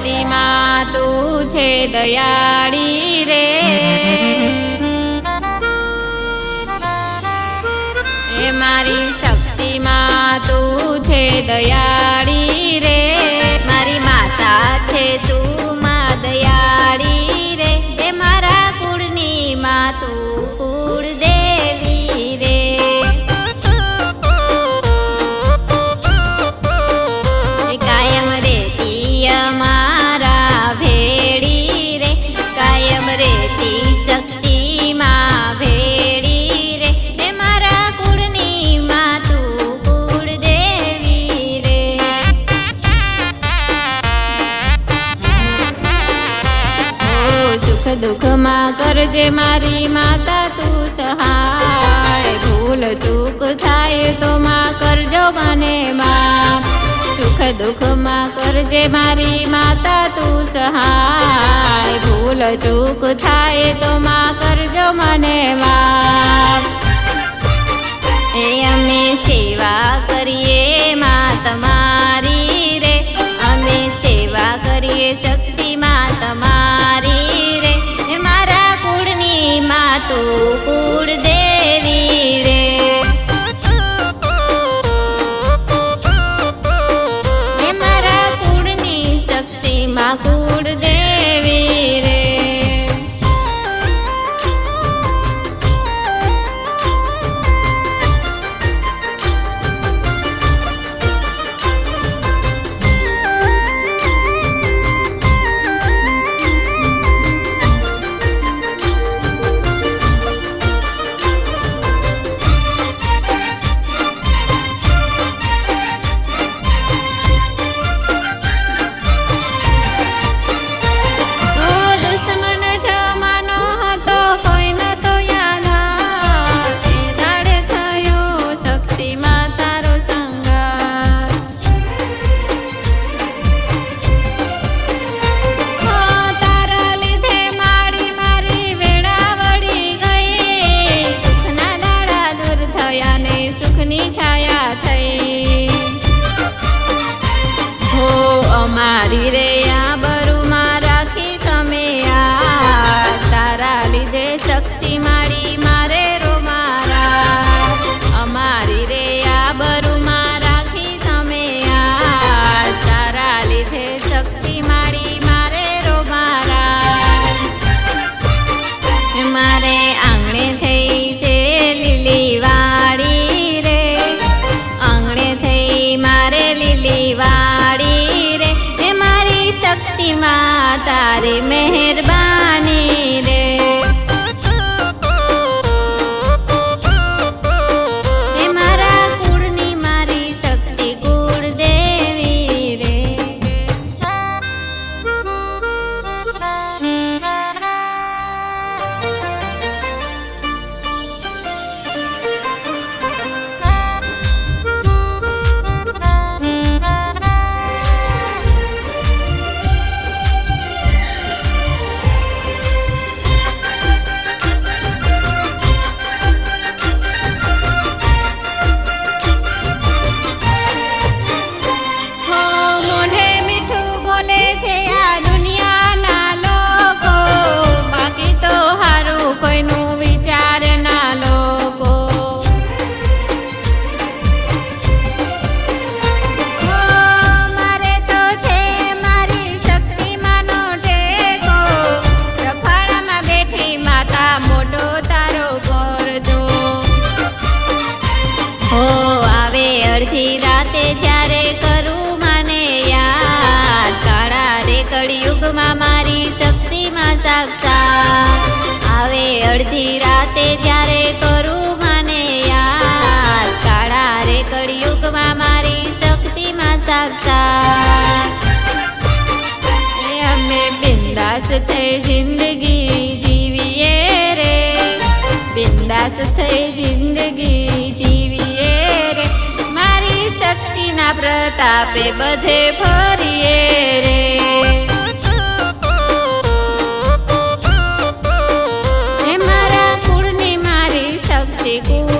शक्ति मां तू छे दयाड़ी रे। ए मारी शक्ति मां तू छे दयाड़ी रे। मारी माता छे तू मां दयाड़ी रे। ए मारा कुळनी मां तू कुळ देवी रे। कायम रेती मारा भेड़ी रे। कायम रेती शक्ति मां भेड़ी रे। ए मारा कुळनी मां तू कुळ देवी रे। ओ सुख दुख मां करजे मारी माता तू सहाय। भूल चूक थाय तो मां करजो मने माफ। सुख दुख मां करजे मारी माता तू सहाय। भूल चूक थाय तो मां करजो मने माफ। ए अमे सेवा करिए मां तमारी रे। अमे सेवा करिए शक्ति मां तमारी रे। ए मारा कुळनी मां तू कुळ देवी रे। मां कुळ देवी रे। मारी रे आबरू मां राखी तमे आ। तारा लीधे शक्ति मारी मारे रो मारा। अमारी रे आबरू मां राखी तमे आ। तारा लीधे शक्ति मारी मारे रो मारा। मारे आंगणे थई छे લીલી વાડી રે। आंगणे थई मारे લીલી વાડી रे। ए मारी शक्ति मां तारी मेहरबानी रे। ए मारा कुळनी मारी शक्ति कुळ देवी रे। અડધી રાતે જ્યારે કરું મને યાદ। કાળા રે કળિયુગમાં મારી શક્તિમાં સાક્ષાત આવે। અડધી રાતે જ્યારે કરું મને યાદ। કાળા રે કળિયુગમાં મારી શક્તિમાં સાક્ષાત। અમે બિંદાસ થઈ જિંદગી જીવીએ રે। બિંદાસ થઈ જિંદગી જીવીએ રે। मारी शक्ति ना प्रतापे बधे फरीए रे। ए मारा कुळनी मारी शक्ति कुळ